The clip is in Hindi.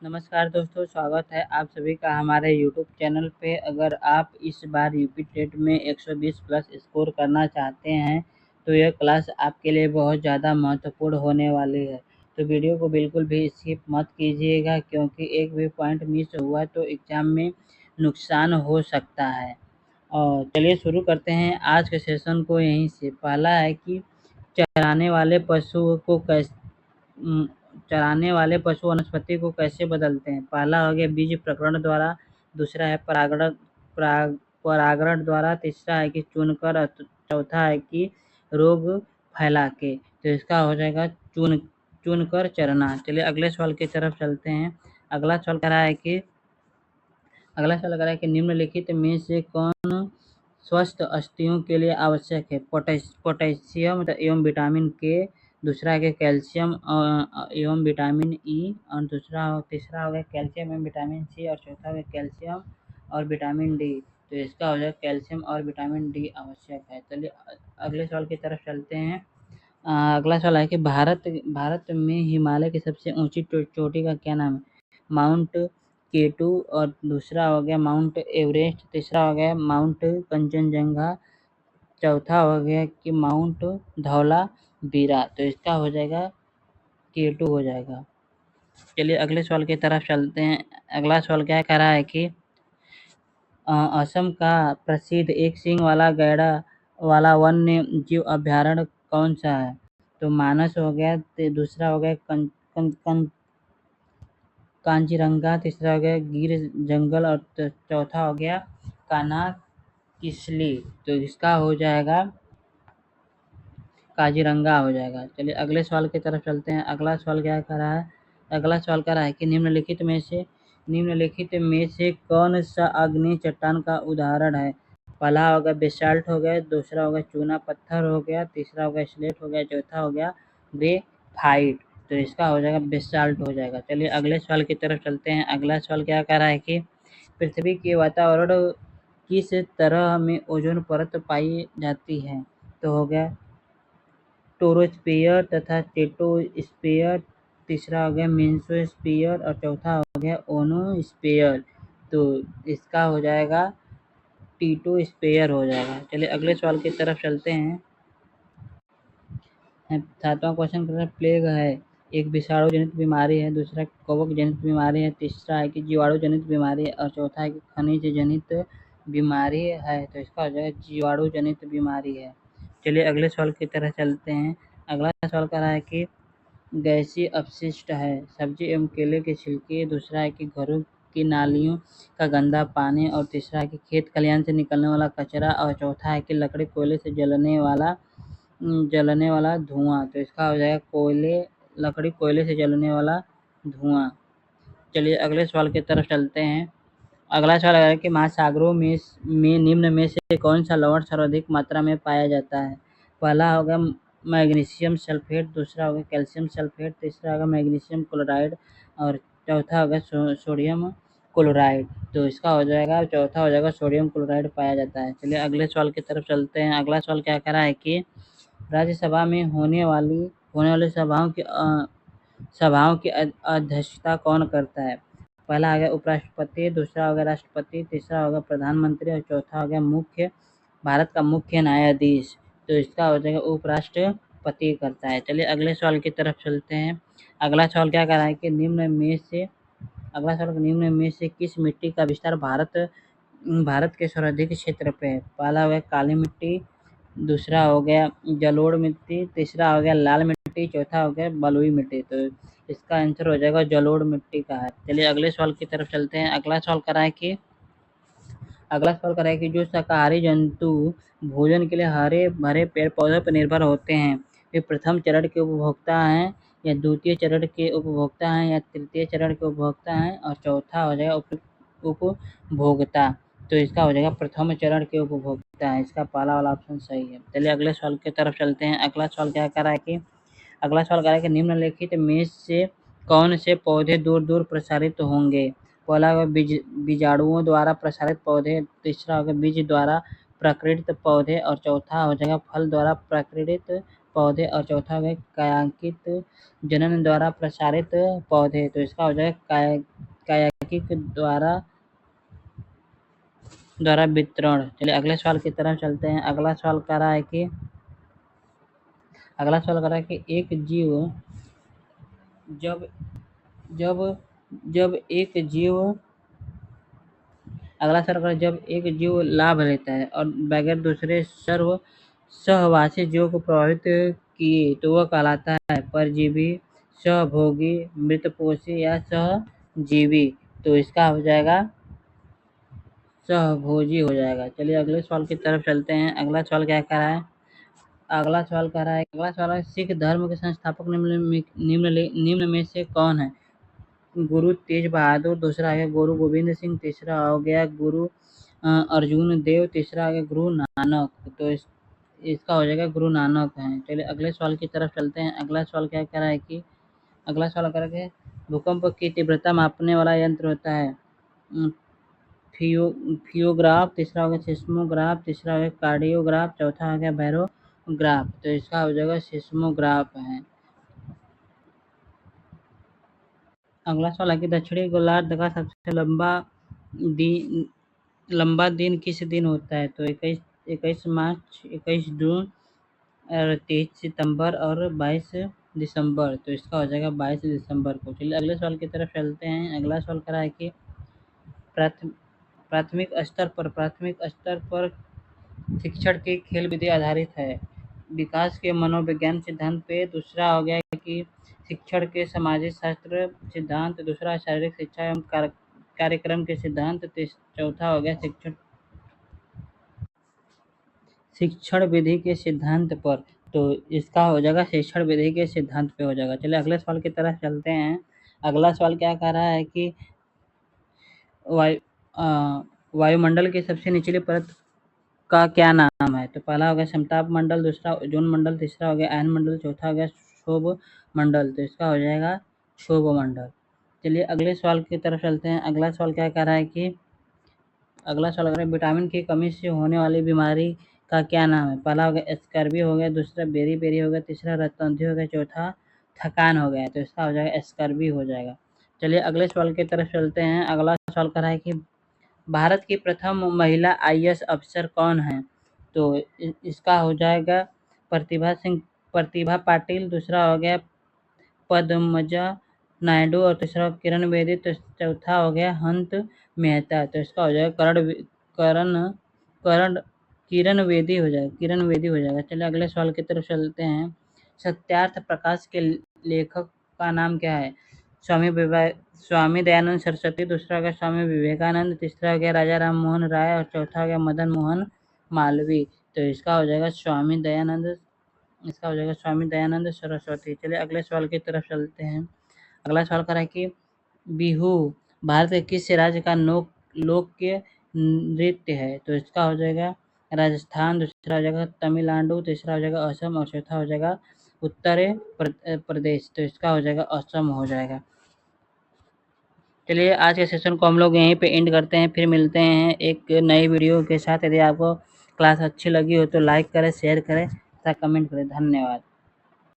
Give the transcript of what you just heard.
नमस्कार दोस्तों, स्वागत है आप सभी का हमारे यूट्यूब चैनल पे। अगर आप इस बार यूपी टेट में 120 प्लस स्कोर करना चाहते हैं तो यह क्लास आपके लिए बहुत ज़्यादा महत्वपूर्ण होने वाली है। तो वीडियो को बिल्कुल भी स्किप मत कीजिएगा, क्योंकि एक भी पॉइंट मिस हुआ तो एग्ज़ाम में नुकसान हो सकता है। और चलिए शुरू करते हैं आज के सेशन को। यहीं से पहला है कि चराने वाले पशुओं को चराने वाले पशु वनस्पति को कैसे बदलते हैं। पहला हो गया बीज प्रकरण द्वारा, दूसरा है परागण द्वारा, तीसरा है कि चुनकर और चौथा है कि रोग फैला के। तो इसका हो जाएगा चुनकर चरना। चलिए अगले सवाल की तरफ चलते हैं। अगला सवाल कह रहा है कि निम्नलिखित में से कौन स्वस्थ अस्थियों के लिए आवश्यक है। पोटेशियम एवं विटामिन के, दूसरा है कैल्शियम एवं विटामिन ई, और तीसरा हो गया कैल्शियम एवं विटामिन सी, और चौथा हो गया कैल्शियम और विटामिन डी। तो इसका हो जाएगा कैल्शियम और विटामिन डी आवश्यक है। चलिए अगले सवाल की तरफ चलते हैं। अगला सवाल है कि भारत में हिमालय की सबसे ऊंची चोटी का क्या नाम है। माउंट केटू, और दूसरा हो गया माउंट एवरेस्ट, तीसरा हो गया माउंट कंचनजंगा, चौथा हो गया कि माउंट धौलावीरा। तो इसका हो जाएगा केटू हो जाएगा। चलिए अगले सवाल की तरफ चलते हैं। अगला सवाल क्या कह रहा है कि असम का प्रसिद्ध एक सींग वाला गैंडा वाला वन्य जीव अभ्यारण्य कौन सा है। तो मानस हो गया, दूसरा हो गया कांजीरंगा, तीसरा हो गया गिर जंगल, और चौथा हो गया कान्हा-किसली। तो इसका हो जाएगा काजीरंगा हो जाएगा। चलिए अगले सवाल की तरफ चलते हैं। अगला सवाल क्या कर रहा है। अगला सवाल कर रहा है कि निम्नलिखित में से कौन सा आग्नेय चट्टान का उदाहरण है। पहला हो गया बेसाल्ट हो गया, दूसरा हो गया चूना पत्थर हो गया, तीसरा हो गया स्लेट हो गया, चौथा हो गया ग्रेफाइट। तो इसका हो जाएगा बेसाल्ट हो जाएगा। चलिए अगले सवाल की तरफ चलते हैं। अगला सवाल क्या कह रहा है कि पृथ्वी के वातावरण किस तरह में ओजोन परत पाई जाती है। तो हो गया टोरोस्फियर तथा स्टेटोस्फियर, तीसरा हो गया मेसोस्फियर, और चौथा हो गया ओनोस्फियर। तो इसका हो जाएगा टीटोस्फियर हो जाएगा। चलिए अगले सवाल की तरफ चलते हैं। सातवां क्वेश्चन कर प्लेग है एक विषाणु जनित बीमारी है, दूसरा कवक जनित बीमारी है, तीसरा है कि जीवाणु जनित बीमारी है, और चौथा है कि खनिज जनित बीमारी है। तो इसका हो जाएगा जीवाणु जनित बीमारी है। चलिए अगले सवाल की तरह चलते हैं। अगला सवाल कर रहा है कि गैसीय अपशिष्ट है सब्जी एवं केले के छिलके, दूसरा है कि घरों की नालियों का गंदा पानी, और तीसरा है कि खेत खलिहान से निकलने वाला कचरा, और चौथा है कि लकड़ी कोयले से जलने वाला धुआं। तो इसका हो जाएगा लकड़ी कोयले से जलने वाला धुआं। चलिए अगले सवाल की तरफ चलते हैं। अगला सवाल है कि महासागरों में निम्न में से कौन सा लवण सर्वाधिक मात्रा में पाया जाता है। पहला होगा मैग्नीशियम सल्फेट, दूसरा होगा कैल्शियम सल्फेट, तीसरा होगा मैग्नीशियम क्लोराइड, और चौथा होगा सोडियम क्लोराइड। तो इसका हो जाएगा चौथा हो जाएगा सोडियम क्लोराइड पाया जाता है। चलिए अगले सवाल की तरफ चलते हैं। अगला सवाल क्या कह रहा है कि राज्यसभा में होने वाली सभाओं की अध्यक्षता कौन करता है। पहला हो गया उपराष्ट्रपति, दूसरा हो गया राष्ट्रपति, तीसरा हो गया प्रधानमंत्री, और चौथा हो गया भारत का मुख्य न्यायाधीश। तो इसका हो जाएगा उपराष्ट्रपति करता है। चलिए अगले सवाल की तरफ चलते हैं। अगला सवाल क्या कर रहा है कि निम्न में से किस मिट्टी का विस्तार भारत के सर्वाधिक क्षेत्र पे है। पहला हो गया काली मिट्टी, दूसरा हो गया जलोढ़ मिट्टी, तीसरा हो गया लाल मिट्टी, चौथा हो गया बलुई मिट्टी। तो इसका आंसर हो जाएगा जलोढ़ मिट्टी का है। चलिए अगले सवाल की तरफ चलते हैं। अगला सवाल कर रहा है कि जो शाकाहारी जंतु भोजन के लिए हरे भरे पेड़ पौधों पर निर्भर होते हैं, वे प्रथम चरण के उपभोक्ता हैं, या द्वितीय चरण के उपभोक्ता हैं, या तृतीय चरण के उपभोक्ता हैं, और चौथा हो जाएगा उपभोक्ता। तो इसका हो जाएगा प्रथम चरण के उपभोक्ता है। इसका पहला वाला ऑप्शन सही है। चलिए अगले सवाल की तरफ चलते हैं। अगला सवाल कह रहा है कि निम्नलिखित में से कौन से पौधे दूर दूर प्रसारित होंगे। पहला होगा बीजाणुओं द्वारा प्रसारित पौधे, तीसरा होगा बीज द्वारा प्रकीर्णित पौधे, और चौथा हो जाएगा फल द्वारा प्रकीर्णित पौधे, और चौथा होगा कायांकित जनन द्वारा प्रसारित पौधे। तो इसका हो जाएगा तार्किक द्वारा वितरण। चलिए अगले सवाल की तरफ चलते हैं। अगला सवाल कह रहा है कि एक जीव जब जब जब एक जीव अगला सवाल जब एक जीव लाभ लेता है और बगैर दूसरे सहवासी जीवों को प्रभावित किए तो वह कहलाता है परजीवी, सहभोगी, मृतपोषी या सहजीवी। तो इसका हो जाएगा सहभोजी हो जाएगा। चलिए अगले सवाल की तरफ चलते हैं। अगला सवाल क्या कह रहा है? अगला सवाल है सिख धर्म के संस्थापक निम्न में से कौन है? गुरु तेज बहादुर, दूसरा आ गया गुरु गोविंद सिंह, तीसरा हो गया गुरु अर्जुन देव, तीसरा आ गया गुरु नानक। तो इसका हो जाएगा गुरु नानक है। चलिए अगले सवाल की तरफ चलते हैं। अगला सवाल क्या कह रहा है कि अगला सवाल कह रहा है भूकंप की तीव्रता मापने वाला यंत्र होता है फियोग्राफ, तीसरा हो गया सिस्मोग्राफ, तीसरा हो गया कार्डियोग्राफ, चौथा हो गया बैरोग्राफ। तो इसका हो जाएगा सिस्मोग्राफ है। अगला सवाल है कि दक्षिणी गोलार्ध का सबसे लंबा दिन किस दिन होता है? तो 21 मार्च, 21 जून और 23 सितंबर और 22 दिसंबर। तो इसका हो जाएगा 22 दिसंबर को। चलिए अगले सवाल की तरफ चलते हैं। अगला सवाल करा है कि प्राथमिक स्तर पर शिक्षण की खेल विधि आधारित है विकास के मनोविज्ञान सिद्धांत पे। दूसरा हो गया कि शिक्षण के सामाजिक शास्त्र सिद्धांत, दूसरा शारीरिक शिक्षा एवं कार्यक्रम के सिद्धांत, चौथा हो गया शिक्षण विधि के सिद्धांत पर। तो इसका हो जाएगा शिक्षण विधि के सिद्धांत पे हो जाएगा। चलिए अगले सवाल की तरफ चलते हैं। अगला सवाल क्या कह रहा है कि वायुमंडल की सबसे निचली परत का क्या नाम है? तो पहला हो गया समताप मंडल, दूसरा ओजोन मंडल, तीसरा हो गया आयन मंडल, चौथा हो गया क्षोभ मंडल। तो इसका हो जाएगा क्षोभ मंडल। चलिए अगले सवाल की तरफ चलते हैं। अगला सवाल क्या कह रहा है कि विटामिन की कमी से होने वाली बीमारी का क्या नाम है? पहला हो गया स्कर्वी हो गया, दूसरा बेरी हो गया, तीसरा रक्तअंधी हो गया, चौथा थकान हो गया। तो इसका हो जाएगा स्कर्वी हो जाएगा। चलिए अगले सवाल की तरफ चलते हैं। अगला सवाल कह रहा है कि भारत की प्रथम महिला IAS अफसर कौन है? तो इसका हो जाएगा प्रतिभा पाटिल, दूसरा हो गया पद्मजा नायडू और तीसरा किरण बेदी, तो चौथा हो गया हंस मेहता। तो इसका हो जाएगा किरण बेदी हो जाएगा। चलिए अगले सवाल की तरफ चलते हैं। सत्यार्थ प्रकाश के लेखक का नाम क्या है? स्वामी दयानंद सरस्वती, दूसरा हो गया स्वामी विवेकानंद, तीसरा हो गया राजा राम मोहन राय और चौथा हो गया मदन मोहन मालवीय। तो इसका हो जाएगा स्वामी दयानंद सरस्वती। चलिए अगले सवाल की तरफ चलते हैं। अगला सवाल कर रहा है कि बिहू भारत के किस राज्य का लोकप्रिय नृत्य है? तो इसका हो जाएगा राजस्थान, दूसरा हो जाएगा तमिलनाडु, तीसरा हो जाएगा असम और चौथा हो जाएगा उत्तर प्रदेश। तो इसका हो जाएगा असम हो जाएगा। चलिए आज के सेशन को हम लोग यहीं पे एंड करते हैं, फिर मिलते हैं एक नई वीडियो के साथ। यदि आपको क्लास अच्छी लगी हो तो लाइक करें, शेयर करें तथा कमेंट करें। धन्यवाद।